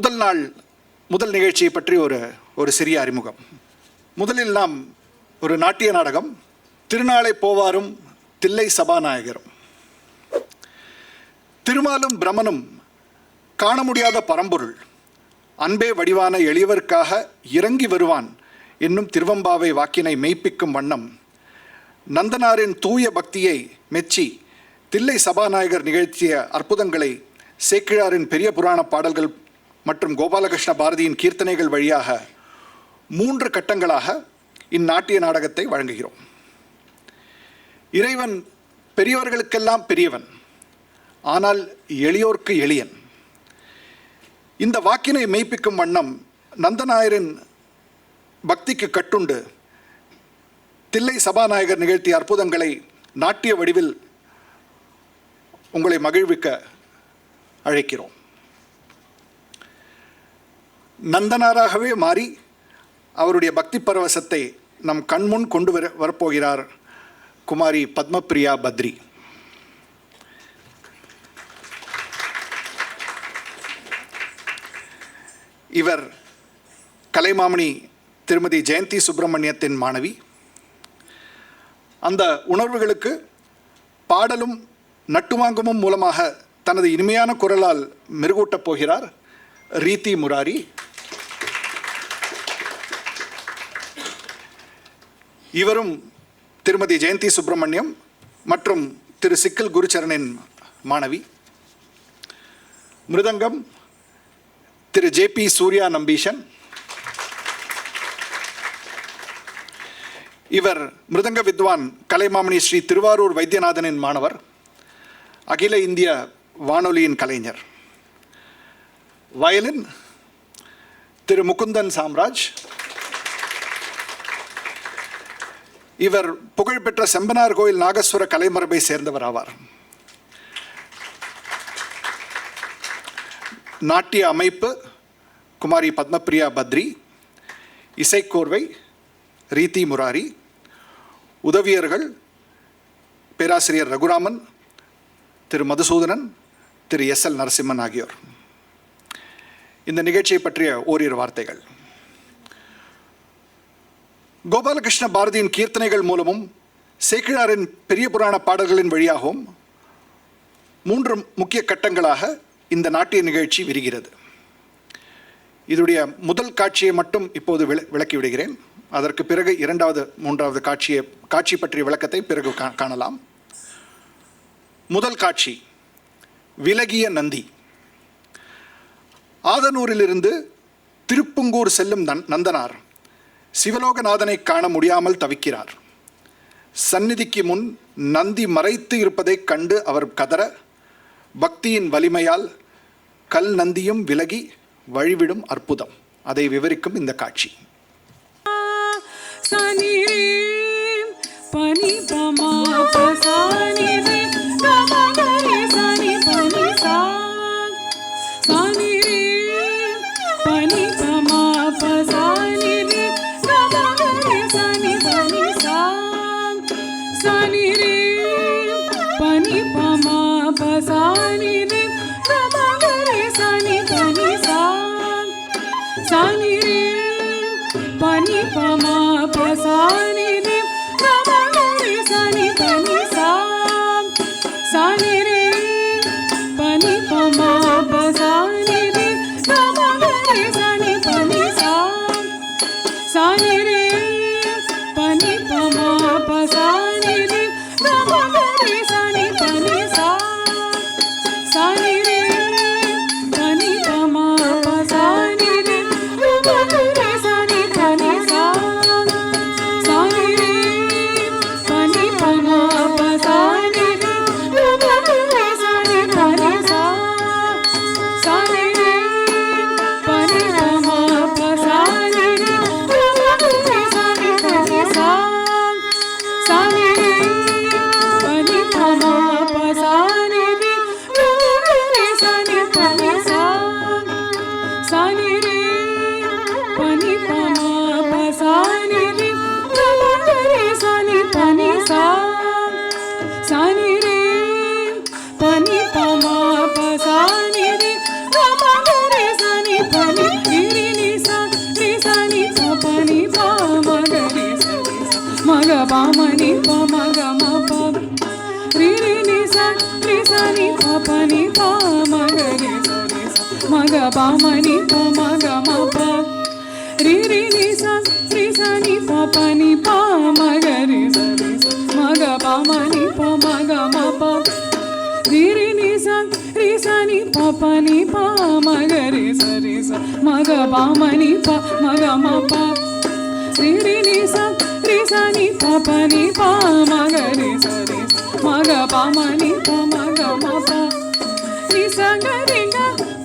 முதல் நிகழ்ச்சியை பற்றி ஒரு சிறிய அறிமுகம். முதலில் நாம் ஒரு நாட்டிய நாடகம், திருநாளை போவாரும் தில்லை சபாநாயகரும். திருமாலும் பிரமனும் காண முடியாத பரம்பொருள், அன்பே வடிவான எளியவர்க்காக இறங்கி வருவான் என்னும் திருவம்பாவை வாக்கினை மெய்ப்பிக்கும் வண்ணம் நந்தனாரின் தூய பக்தியை மெச்சி தில்லை சபாநாயகர் நிகழ்த்திய அற்புதங்களை சேக்கிழாரின் பெரிய புராண பாடல்கள் மற்றும் கோபாலகிருஷ்ண பாரதியின் கீர்த்தனைகள் வழியாக 3 கட்டங்களாக இந்நாட்டிய நாடகத்தை வழங்குகிறோம். இறைவன் பெரியவர்களுக்கெல்லாம் பெரியவன், ஆனால் எளியோர்க்கு எளியன். இந்த வாக்கினை மெய்ப்பிக்கும் வண்ணம் நந்தனாயரின் பக்திக்கு கட்டுண்டு தில்லை சபாநாயகர் நிகழ்த்திய அற்புதங்களை நாட்டிய வடிவில் உங்களை மகிழ்விக்க அழைக்கிறோம். நந்தனாராகவே மாறி அவருடைய பக்தி பரவசத்தை நம் கண்முன் கொண்டு வரப்போகிறார் குமாரி பத்மபிரியா பத்ரி. இவர் கலைமாமணி திருமதி ஜெயந்தி சுப்பிரமணியத்தின் மாணவி. அந்த உணர்வுகளுக்கு பாடலும் நட்டுவாங்கமும் மூலமாக தனது இனிமையான குரலால் மெருகூட்டப் போகிறார் ரீதி முராரி. இவரும் திருமதி ஜெயந்தி சுப்பிரமணியம் மற்றும் திரு சிக்கல் குருச்சரனின் மாணவி. மிருதங்கம் திரு ஜே.பி. சூர்யா நம்பீஷன். இவர் மிருதங்க வித்வான் கலைமாமணி ஸ்ரீ திருவாரூர் வைத்தியநாதனின் மாணவர், அகில இந்திய வானொலியின் கலைஞர். வயலின் திரு முகுந்தன் சாம்ராஜ். இவர் புகழ்பெற்ற செம்பனார் கோயில் நாகஸ்வர கலைமரபை சேர்ந்தவர் ஆவார். நாட்டிய அமைப்பு குமாரி பத்மபிரியா பத்ரி. இசைக்கோர்வை ரீதி முராரி. உதவியர்கள் பேராசிரியர் ரகுராமன், திரு மதுசூதனன், திரு எஸ்.எல். நரசிம்மன் ஆகியோர். இந்த நிகழ்ச்சியை பற்றிய ஓரிரு வார்த்தைகள். கோபாலகிருஷ்ண பாரதியின் கீர்த்தனைகள் மூலமும் சேக்கிழாரின் பெரிய புராண பாடல்களின் வழியாகவும் 3 முக்கிய கட்டங்களாக இந்த நாட்டிய நிகழ்ச்சி விரிகிறது. இதனுடைய முதல் காட்சியை மட்டும் இப்போது விளக்கி விடுகிறேன். அதற்கு பிறகு 2வது 3வது காட்சி பற்றிய விளக்கத்தை பிறகு காணலாம். முதல் காட்சி விலகிய நந்தி. ஆதனூரிலிருந்து திருப்புங்கூர் செல்லும் நந்தனார் சிவலோகநாதனை காண முடியாமல் தவிக்கிறார். சந்நிதிக்கு முன் நந்தி மறைத்து இருப்பதைக் கண்டு அவர் கதற, பக்தியின் வலிமையால் கல் நந்தியும் விலகி வழிவிடும் அற்புதம். அதை விவரிக்கும் இந்த காட்சி. Pani pama pasa பமனி பமக மப ரி ரி நி ச ரி ச நி பபனி பமக ரி ச ரி ச மக பமனி பமக மப ரி ரி நி ச ரி ச நி பபனி பமக ரி ச ரி ச மக பமனி பமக மப ரி ரி நி ச ரி ச நி பபனி பமக ரி ச ரி ச மக பமனி பமக மப ரி ரி நி ச ரி ச நி பபனி பமக ரி ச ரி ச மக பமனி பமக மப ரி ச க ரி க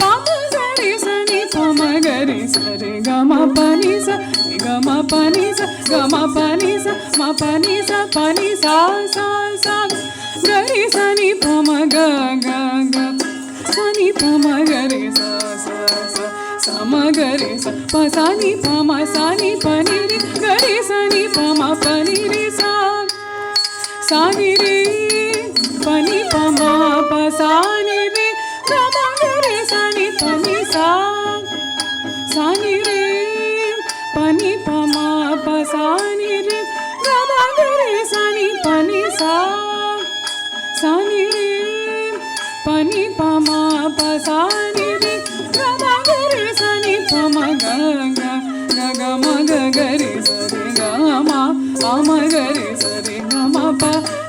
பமக ரி ச நி பமக ரி ச ரி க ம ப நி ச க ம ப நி ச க ம ப நி ச ம ப நி ச ப நி ச ச ச க ரி ச நி பமக க க ச நி பமக ரி ச ச ச ச ம க ரி ச ப ச நி ப ம ச நி ப நி ரி க ரி ச நி ப ம ப நி ரி ச ச நி ரி ப நி ப ம ப ச நி ரி க ம க ரி ச நி ப நி ச ச நி ரி ப நி ப ம ப ச நி ரி க ம க ரி ச நி ப நி ச ச நி ரி ப நி ப ம ப ச நி ரி க ம க ரி ச நி ப ம க க க க ம க க ரி ச ரி க ம ப ம க ரி ச ரி க ம ப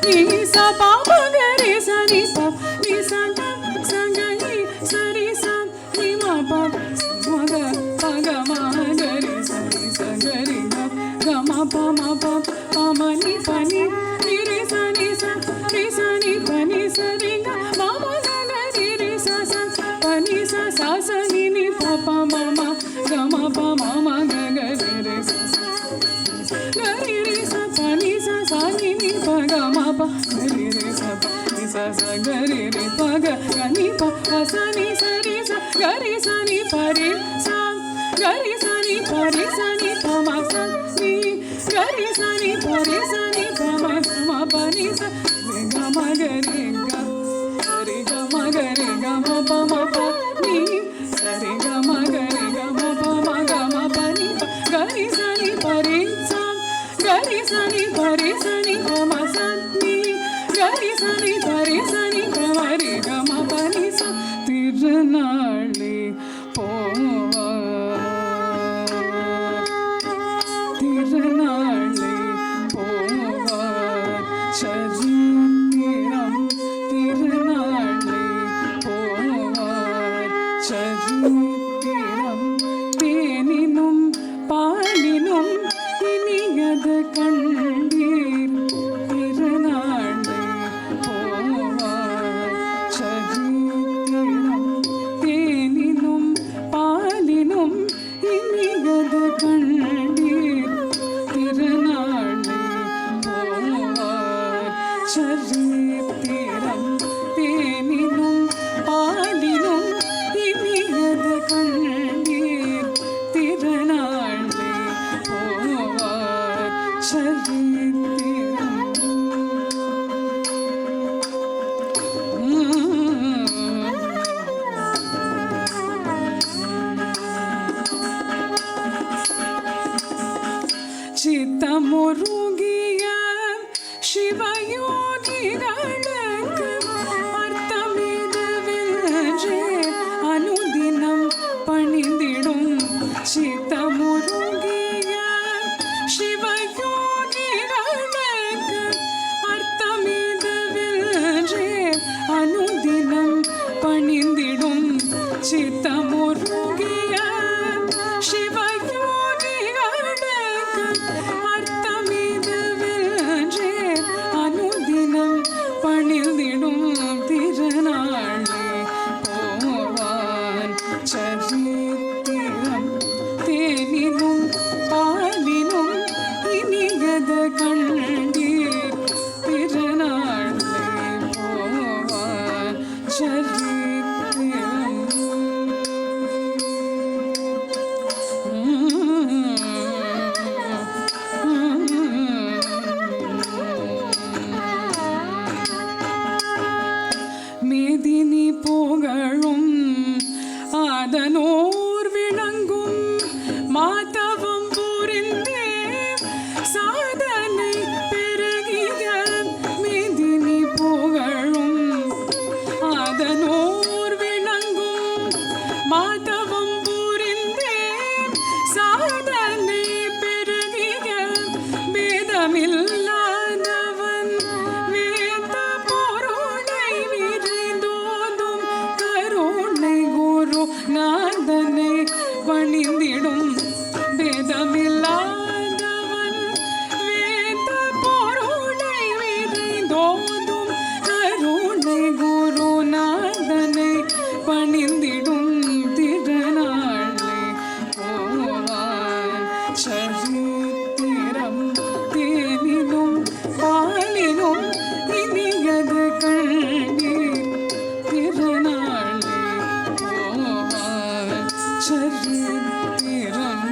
நி ச ப ம க ரி ச நி ப நி ச க ச க நி ச ரி ச நி ம ப ச ம க ப க ம க ரி ச ரி ச க ரி க க ம ப ம ப ப ம நி ப நி ரி ரி ச நி ச ரி ச நி ப நி ச ரி க ம ம க க ரி ரி ச ச ப நி ச ச ச நி நி ப ப ம ம க ம ப ம ம க க ரி ரி ச ச க ரி ரி ச ப நி ச ச நி நி ப க ம ப க ரி ரி ச ப நி ச ச க ரி ரி ப க க நி ப ப ச நி ச ரி ச க ரி ச நி ப ரி ச க ரி ச நி ப ரி ச நி ப ம ச நி க ரி ச நி ப ரி ச நி ப ம க ம ப நி ச ரி க ம க ரி க ரி க ம க ரி க ம ப ம ப நி ச ரி க ம க ரி க ம ப ம க ம ப நி ப க ரி ச நி ப ரி ச க ரி ச நி ப ரி ச நி ப ம ச நி க ரி ச நி ப ரி ச நி ப ம ரி க ம ப நி ச திருநாளே போவார் திருநாளே போவார் சரித்திரம் திருநாளே போவார் சரித்திரம் தேனினும் பாலினும் இனியது கண்டீர் திருநாளே போவார் சரித்திரம் தேனினும் பாலினும் இனியது கண்டீர் திருநாளே போவார் சரித்திரம் தேனினும் பாலினும் இனியது கண்டீர் திருநாளே போவார் சரித்திரம் சித்தமுருகிய சிவயோகிகளுக்கு அர்த்தமிதுவென்றே அனுதினம் பணிந்திடும் சித்தமுருகிய சிவயோகிகளுக்கு அர்த்தமிதுவென்றே அனுதினம் பணிந்திடும் சித்தமுருகிய சிவயோகிகளுக்கு அர்த்தமிதுவென்றே அனுதினம் பணிந்திடும் திருநாளே போவான் சரித்திரம் தேனினும் பாலினும் இனியது கண்டீர் திருநாளே போவான் சரித்திரம் மேதினி புகழும் ஆதனோர் விளங்கும் மாதவம் புரிந்தே சாதனை வேதமில்லாதவன் வேத பொருளை விரிந்தோதும் கருணை குரு நாதனை பணிந்திடும் வேதமில்லாதவன் வேத பொருளை விரிந்தோதும் கருணை குரு நாதனை பணிந்திடும் திருநாளை போவான் சரித்திரம் தேனிலும் பாலிலும் இனியது கண்டீர் திருநாளை போவான் சரித்திரம்.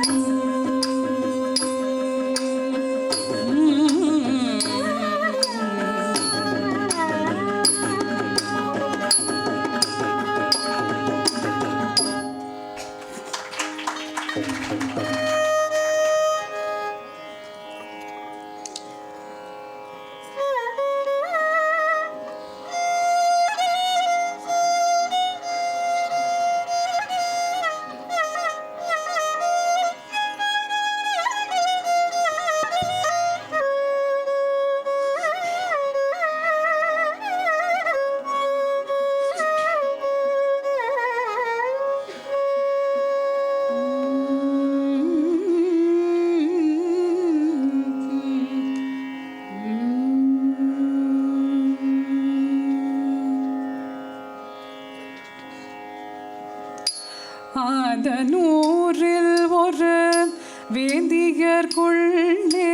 ஆதனூரில் ஒரு வேதியர்க்குள்ளே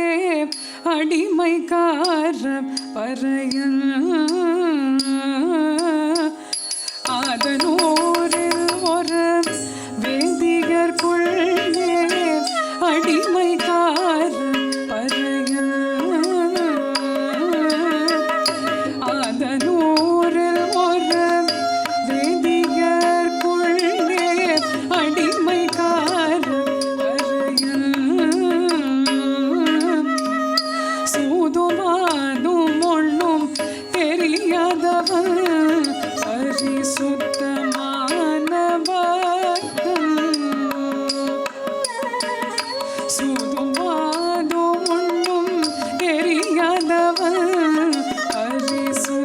அடிமைக்கார பறையன். ஆதனூரில் ஒரு வேதியர்க்குள்ளே அடிமைக்கார பறையன். ஆதனூரில் ஒரு வேதியர்க்குள்ளே அடிமைக்கார பறையன். சூதுமானும் ஒண்ணும் தெரியாதவன் பரிசுத்தமானவன். சூதுமானும் ஒண்ணும் தெரியாதவன் பரிசுத்தமானவன்.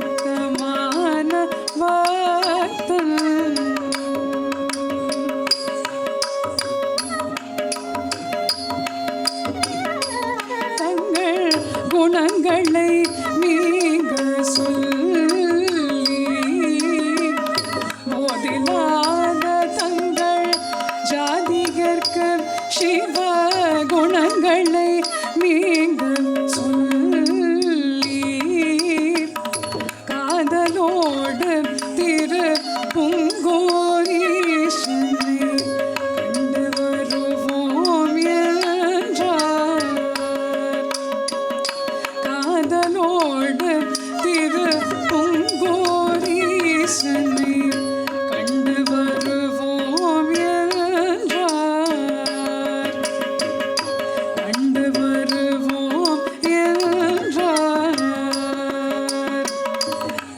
தங்கள் குணங்களை நீங்க சொல்லி போதிலாத தங்கள் ஜாதிகர்க்கு சிவ குணங்களை நீங்க சொல்லி காதலோடு திரு புங்கோரீஷனை கண்டு வருவோம் என்றார். காதலோடு திரு புங்கோரீஷனை கண்டு வருவோம் என்றார். கண்டு வருவோம் என்றார்.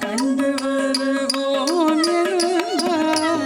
கண்டு வருவோம் என்றார்.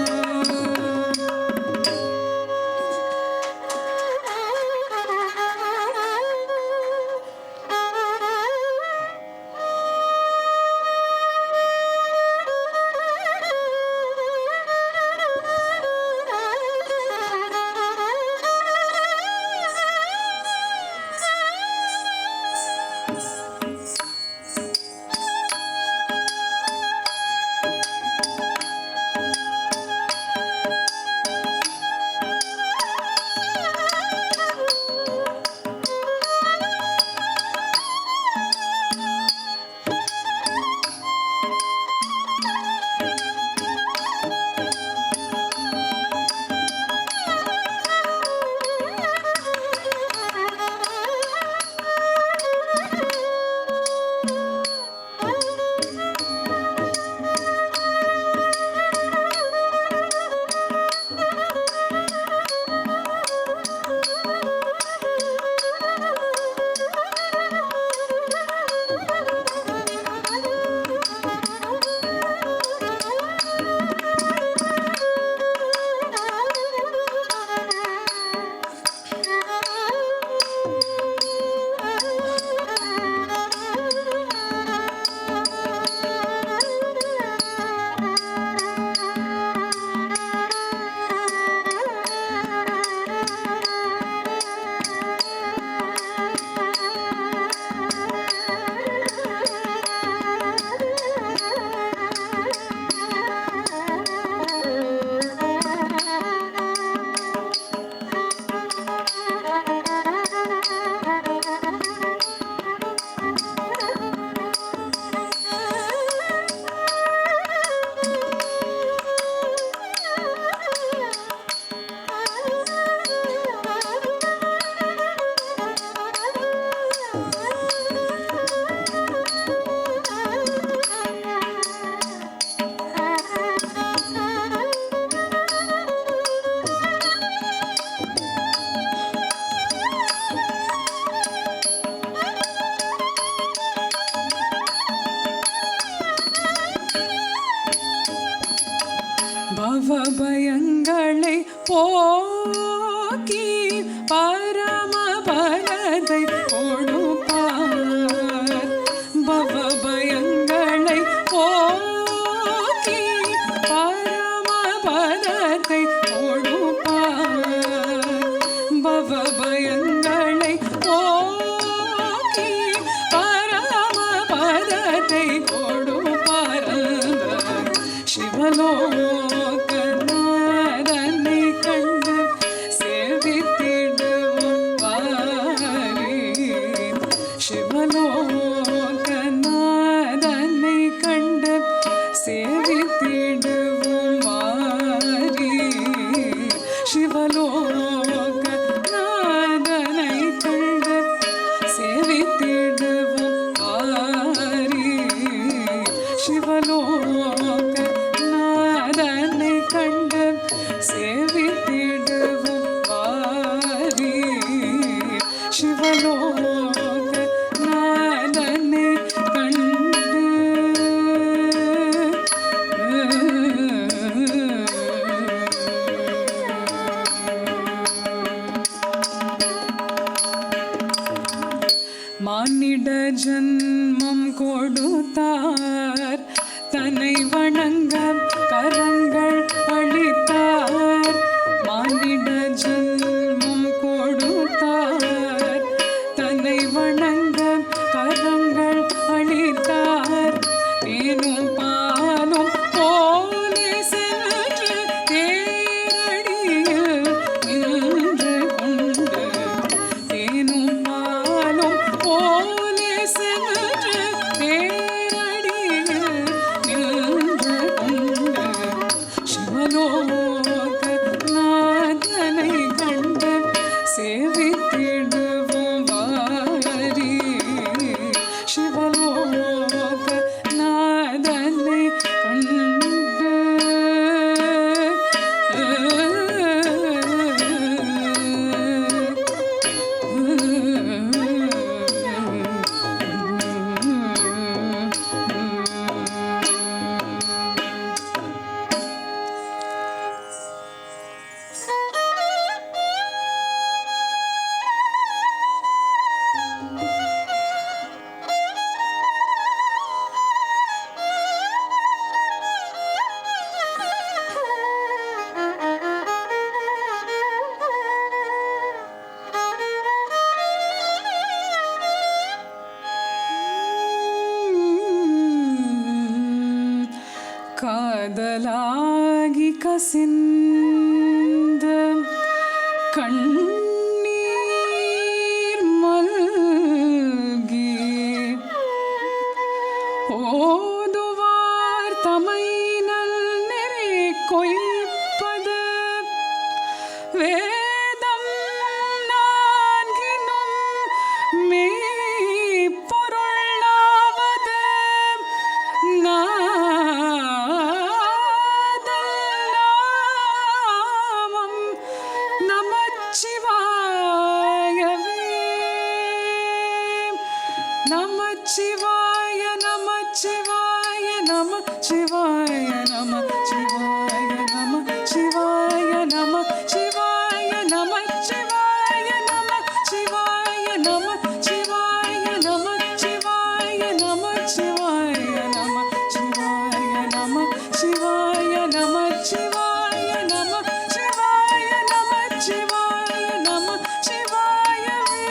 பவபயங்களை போக்கி பரமபதத்தை கொடுப்பார். பவபயங்களை போக்கி பரமபதத்தை கொடுப்பார். பவபயங்களை போக்கி பரமபதத்தை கொடுப்பார். சிவலோகநாதனை கண்டு சேவித்திடுவோம் வாரீ. சிவலோகநாதனை கண்டு சேவித்திடுவோம் வாரீ. சிவலோகநாதனை கண்டு சேவித்திடுவோம் வாரீ. சிவலோகநாதனை கண்டு சேவித்திடுவோம் வாரீ. சிவலோகநாதனை கண்டு மானிட ஜன்மம் கொடுத்தார். தன்னை வணங்க கரங்கள் அளித்தார். மானிட ஜன்மம் கொடுத்தார். தன்னை வணங்க கரங்கள் அளித்தார். தேனும் பாலும் போலே சென்று தேரடியில் நின்று கொண்டு. தேனும் பாலும் போலே சென்று தேரடியில் நின்று கொண்டு. சிவலோகநாதனை கண்டு சேவித்திடுவோம் வாரீ. சிவலோகநாதனை கண்டு காதலாகி கசிந்த கண்ணீர் மல்கி ஓதுவார் தமை நெறி கொய்ப்பது வேதம் நான்கினும் மெய்ப்பொருளாவது நாமம் நமச்சிவாயவே. நமச்சிவாய நமச்சிவாய நமச்சிவாய நமச்சிவாய நமச்சிவாய நமச்சிவாய நமச்சிவாய நமச்சிவாய நமச்சிவாய நமச்சிவாய நமச்சிவாய நமச்சிவாய நமச்சிவாய நமச்சிவாய நமச்சிவாய நமச்சிவாய நமச்சிவாயவே.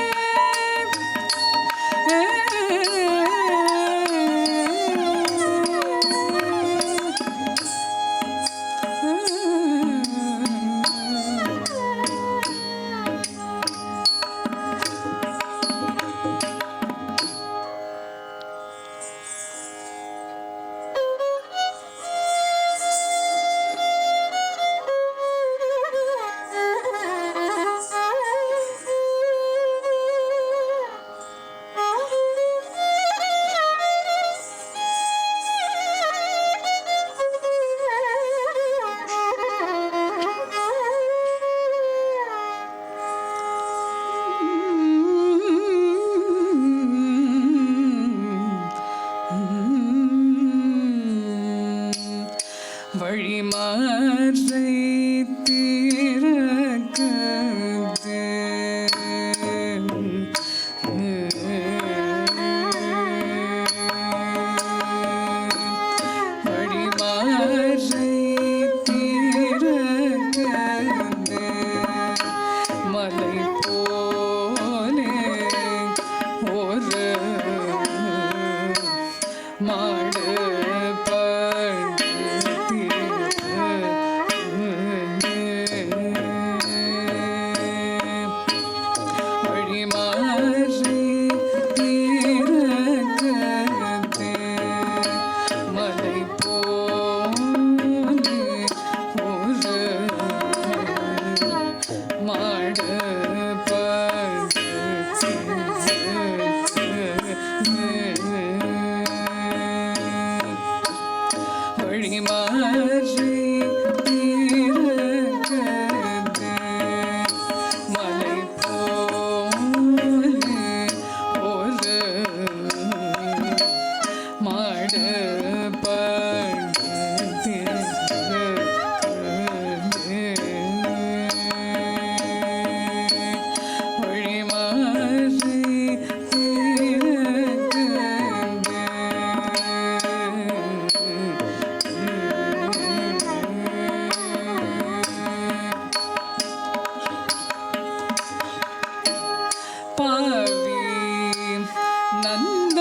மாடு வழிமாறி தீரக்கத்தே மலை போலே ஒரு மாடு வழிமாறி தீரக்கத்தே மலை போலே ஒரு மாடு வழிமாறி பாவி நந்த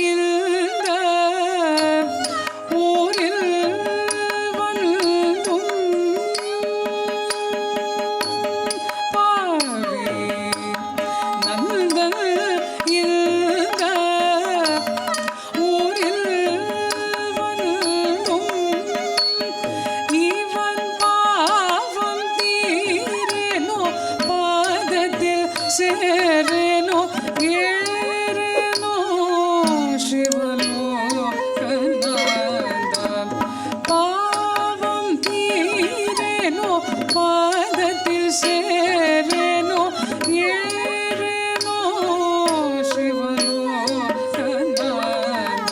இந்த ஊரில் வந்தும் பாவி நந்த இந்த ஊரில் வந்தும் இவன் பாவம் தீரேனோ பாதத்தில் சேரேனோ ஏறேனோ சிவலோகநாத பாவம் தீரேனோ பாதத்தில் சேரேனோ ஏறேனோ சிவலோகநாத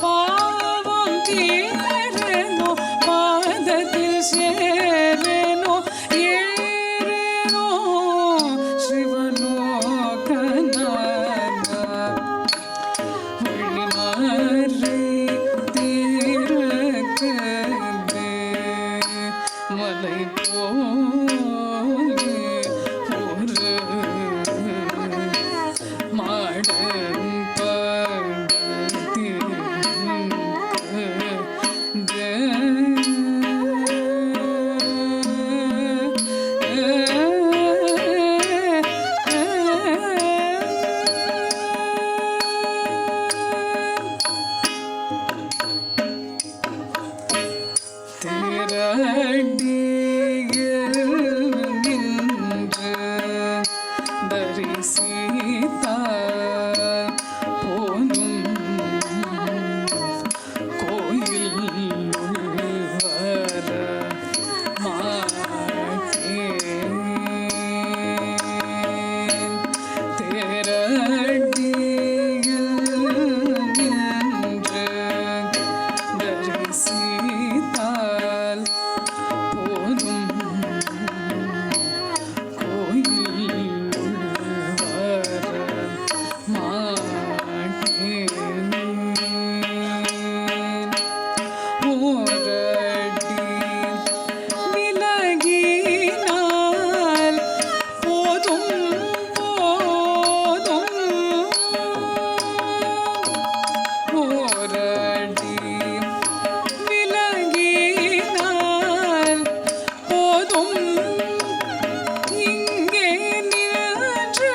பாவம் தீரேனோ பாதத்தில் சேரேனோ ஏறேனோ சிவலோகநாத வழிமாறி தீரக்கத்தே மலை போலே ஒரு மாடு தேரடியில் நின்று தரிசித்தார் போனும் கோயில் வர மாட்டேன் தேரடியில் நின்று தரிசித்தால் போதும் கோயில் வர மாட்டேன் ஓரடி விலகினால் போதும் போதும் ஓரடி விலகினால் போதும் இங்கே நின்று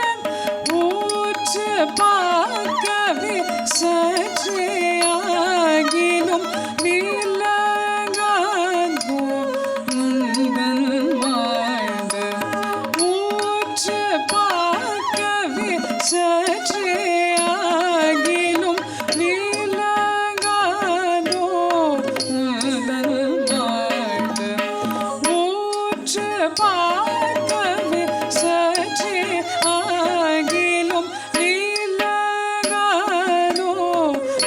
ஊற்று பார்க்கவே சற்றே ஆகிலும் விலகாதோ உங்கள் வாழ்ந்து ஊற்று பார்க்கவே சற்றே ஆகிலும் விலகாதோ உங்கள் வாழ்ந்து ஊற்று பார்க்கவே சற்றே ஆகிலும் விலகாதோ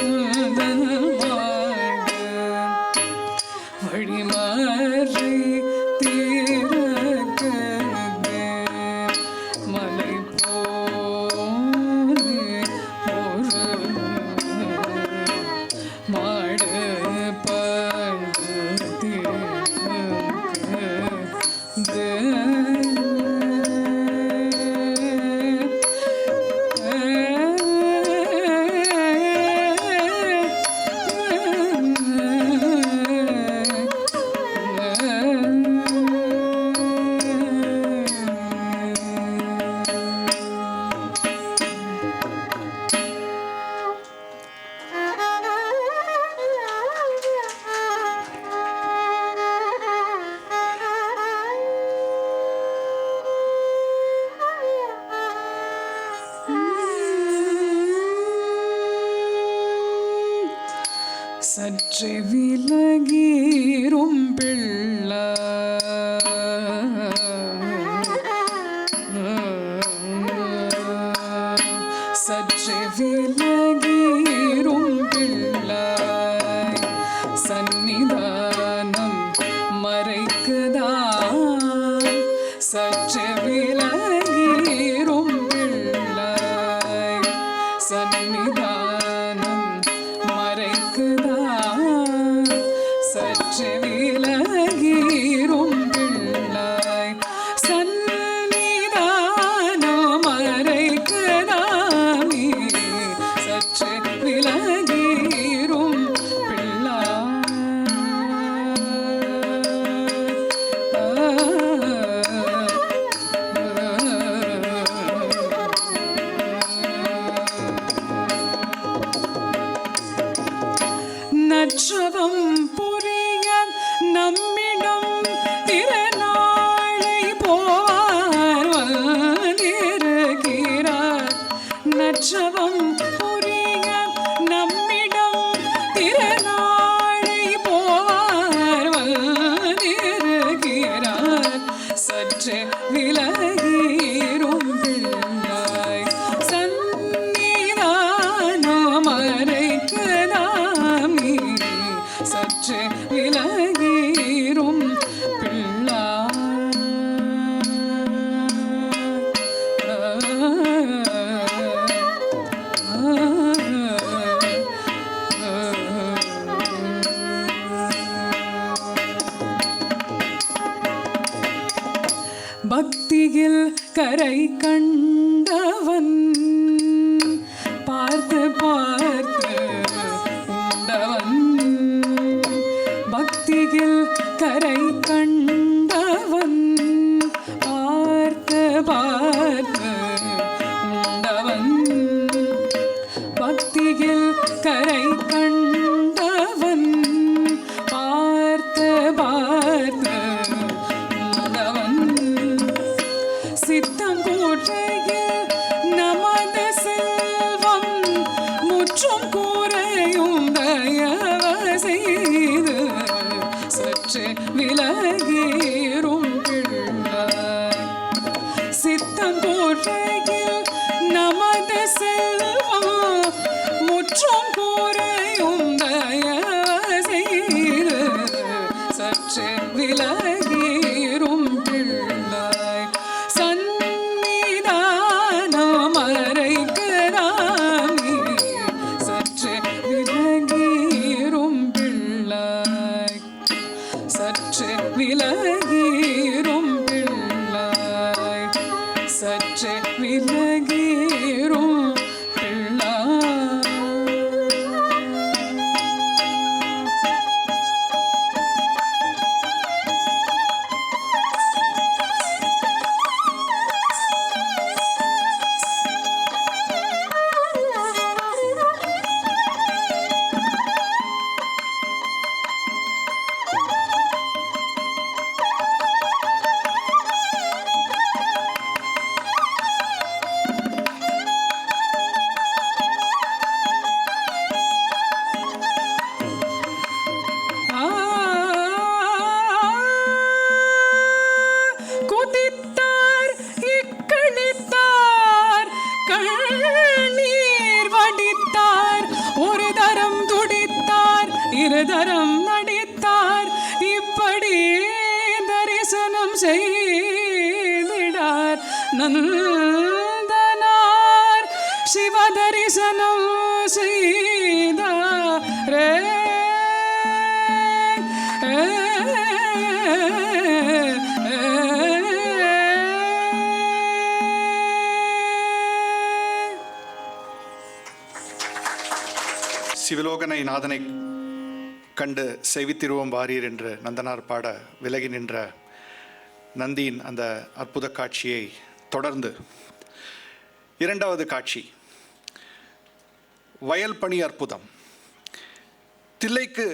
உங்கள் வாழ்ந்து வழிமாறி தீரக்கத்தே மலை போலே சற்றே விலகீரும் பிள்ளை சற்றே விலகீரும் பிள்ளை சந்நிதானம் மறைக்குதான் சற்றே விலகீரும் பிள்ளை சந்நிதானம் மறைக்குதான் சற்றே விலகீரும் பிள்ளை சந்நிதானம் மறைக்குதாமே சற்றே விலகீரும் பிள்ளை நற்றவம் புரிய நம்மிடம் திருநாளை போவார் வந்திருக்கிறார் நற்றவம் புரிய நம்மிடம் திருநாளை போவார் வந்திருக்கிறார் சற்றே விலகீரும் பிள்ளை சந்நிதானம் மறைக்குதாமே சற்றே விலகீரும் பிள்ளை பக்தியில் கரை கண்டவன் பார்த்து பார்த்து உண்டவன் பக்தியில் கரை கண்டவன் பார்த்து பார்த்து உண்டவன் பக்தியில் கரை கண்டவன் பார்த்து பார்த்து உண்டவன் சித்தம் கூற்றையில் நமது செல்வம் முற்றும் கூறையும் தயவு செய்து சற்றே விலகீரும் பிள்ளை சித்தம் கூற்றையில் நமது செல்வம் முற்றும் கூறையும் தயவு செய்து சற்றே விலகீரும் பிள்ளை சந்நிதானம் மறைக்குதாமே சற்றே விலகீரும் பிள்ளை சற்றே விலகீரும் பிள்ளை சற்றே விலகீரும் பிள்ளை குதித்தார் இக்களித்தார் கண்ணீர் வடித்தார் ஒரு தரம் துடித்தார் இருதரம் நடித்தார் இப்படி தரிசனம் செய்திடார் நந்தனார் சிவ தரிசனம் செய்தாரே சிவலோகனை நாதனை கண்டு செவித்திருவோம் வாரீர் என்று நந்தனார் பாட விலகி நின்ற நந்தியின் அந்த அற்புத காட்சியை தொடர்ந்து இரண்டாவது காட்சி வயல் பணி அற்புதம். தில்லைக்கு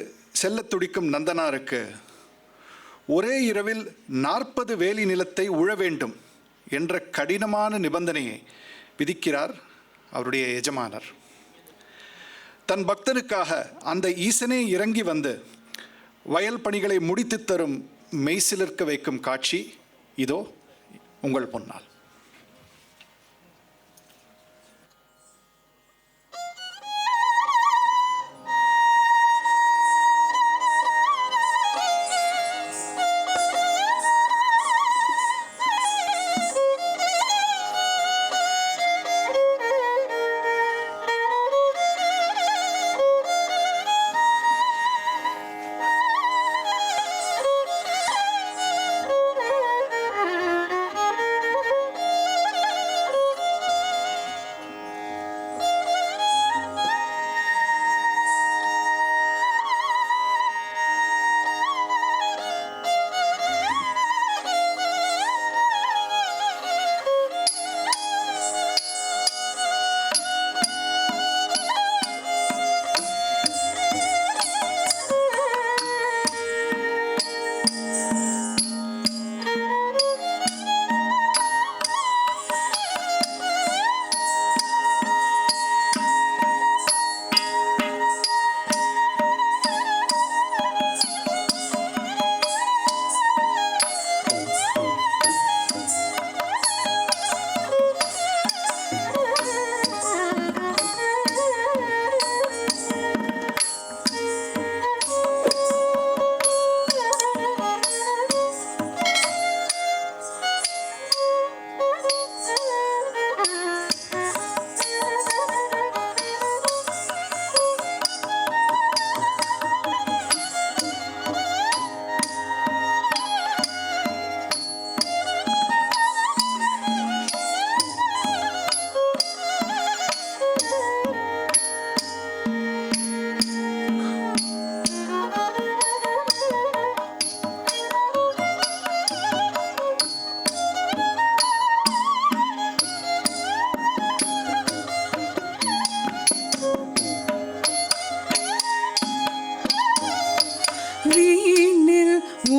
செல்லத் துடிக்கும் நந்தனாருக்கு ஒரே இரவில் 40 வேலி நிலத்தை உழ வேண்டும் என்ற கடினமான நிபந்தனையை விதிக்கிறார் அவருடைய எஜமானர். தன் பக்தனுக்காக அந்த ஈசனே இறங்கி வந்து வயல் பணிகளை முடித்து தரும் மெய்சிலிர்க்க வைக்கும் காட்சி இதோ உங்கள் முன்னால்.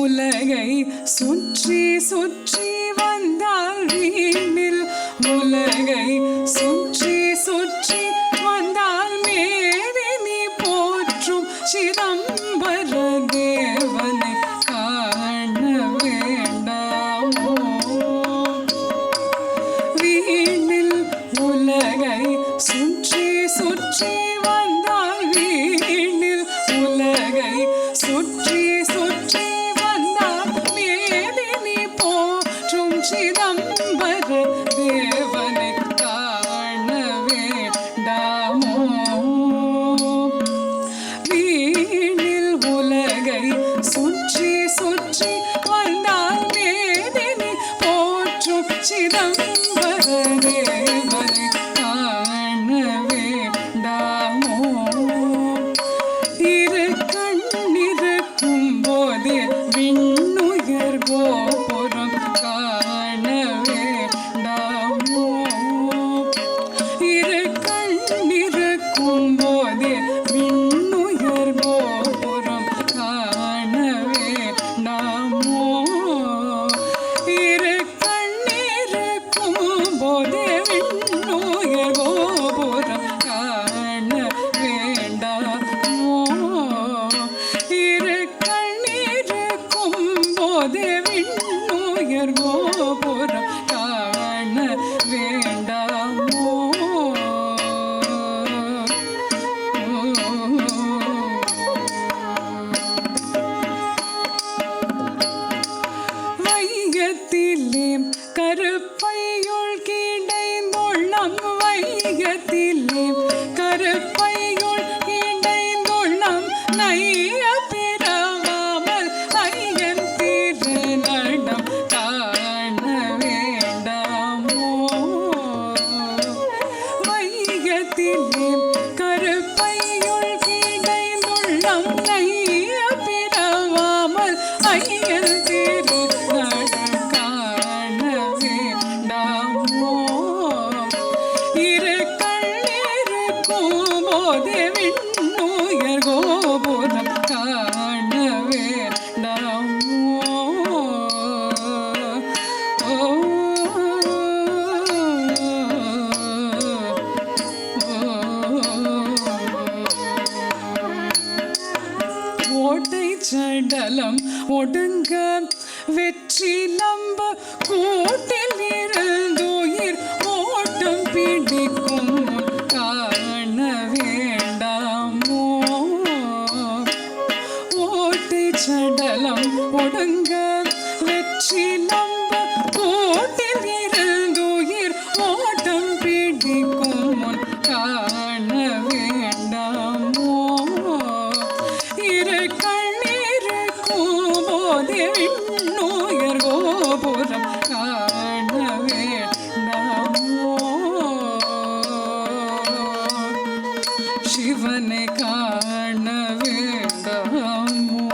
உலகை சுற்றி சுற்றி வந்தால் வீணில் உலகை சுற்றி சுற்றி வந்தால் மேதினி போற்றும் சிதம்பர தேவனை காண வேண்டாமோ? வீணில் உலகை சுற்றி சுற்றி வந்தால் வீணில் உலகை சுற்றி சுற்றி வந்தால் மேதினி போற்றும் சிதம்பர தேவனை காண வேண்டாமோ? வீணில் உலகை சுற்றி சுற்றி வந்தால் மேதினி போற்றும் சிதம்பர தேவனை காண வேண்டாமோ? இரு கண்ணிருக்கும் போதே விண்ணுயர் கோபுரம் காண வேண்டாமோ? இரு கண்ணிருக்கும் போதே விண்ணுயர் கோபுரம் காண வேண்டாமோ? இரு கண்ணிருக்கும் போதே விண்ணுயர் கோபுரம் காண வேண்டாமோ? இரு கண்ணிருக்கும் போதே விண்ணுயர் கோபுரம் காண வேண்டாமோ? வையத்திலே கருப்பையுள் கீண்டைந்துள்ளம் வையத்திலே கருப்பையுள் கீண்டைந்துள்ளம் நைய பிறவாமல் ஐயன் திருநடம் காண வேண்டாமோ? வையத்திலே கருப்பையுள் கீண்டைந்துள்ளம் நைய பிறவாமல் ஐயன் திருநடம் காண வேண்டாமோ? இரு கண்ணிருக்கும் போதே விண்ணுயர் கோபுரம் காண வேண்டாமோ? சடலம் ஒடுங்க வெற்றி நம்ப கூட்டில் இருந்துயிர் ஓட்டம் பிடிக்கும் காண வேண்டாமோ ஓட்டை சடலம் ஒடுங்க வெற்றி நம்ப கூட்டில் இருந்துயிர் ஓட்டம் பிடிக்கும் காண வேண்டாமோ இரு கண்ணீருக்கும் போதே விண்ணுயர் கோபுரம் காண வேண்டாமோ சிவனை காண வேண்டாமோ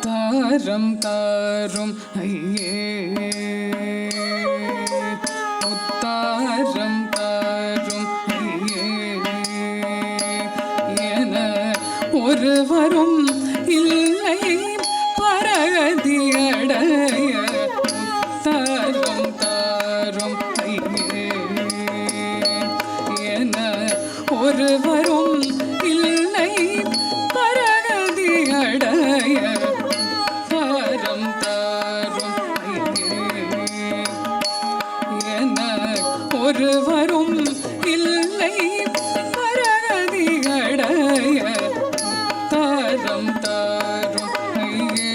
தாரம் தாரும் ஐயே முத்தாரம் தாரும் ஐயே என ஒருவரும் இல்லை பரகதியடைய முத்தாரம் தாரும் ஐயே என ஒருவரும் இல்லை பரகதியடைய தாரம் தாரும் ஐயே என ஒருவரும் இல்லை பரகதியடைய தாரம் தாரும் ஐயே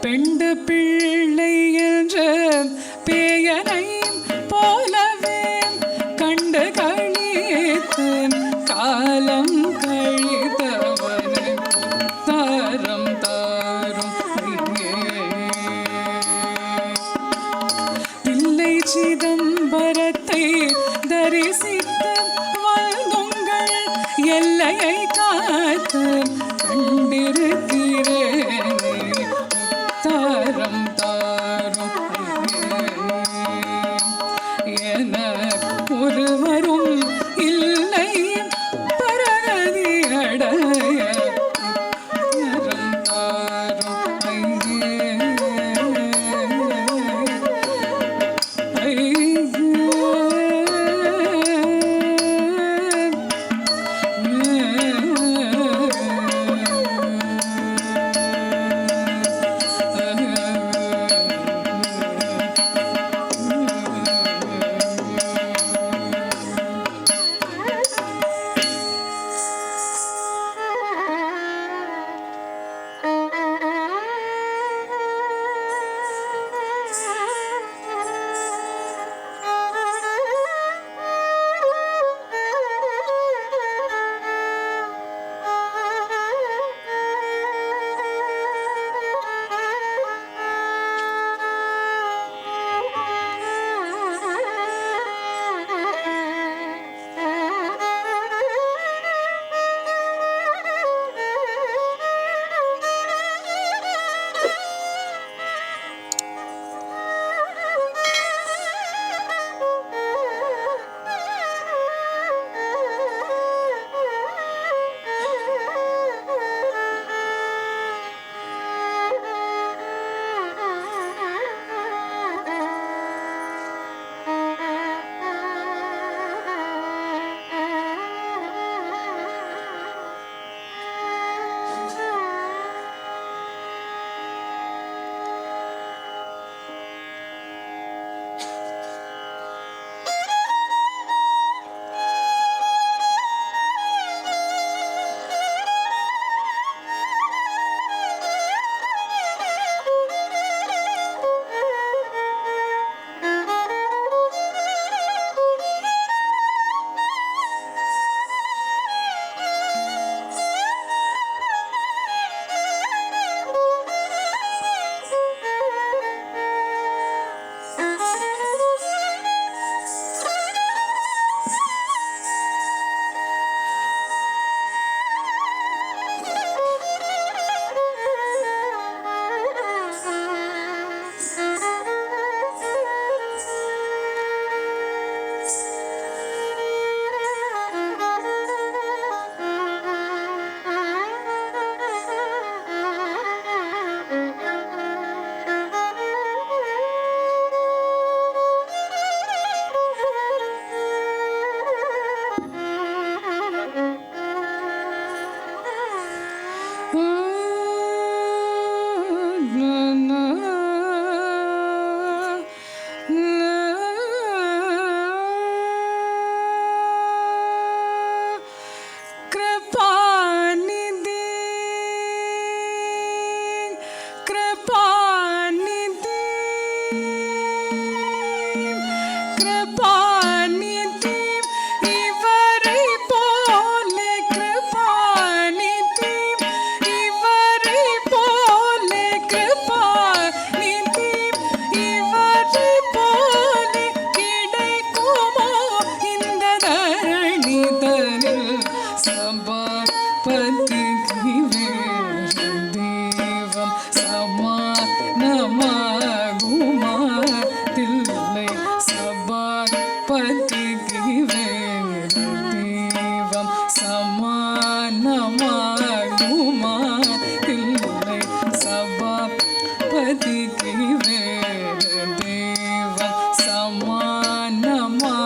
பெண்டு பிள்ளை என்ற பேயனை போலவே கண்டு கழித்து காலம் கழித்தவனை தாரம் தாரும் ஐயே தில்லை சிதம்பரத்தை தரிசித்து வாழ்ந்துங்கள் எல்லையை காத்து கண்டிருக்கிறேனே தாரம் தாரும் என ஒருவரும் இல்லை பரகதியடைய தாரம் தாரும் பதிக்கு வேறு தெய்வம் சமானமாகுமா இல்லை சபாபதிக்கு வேறு தெய்வம் சமானமா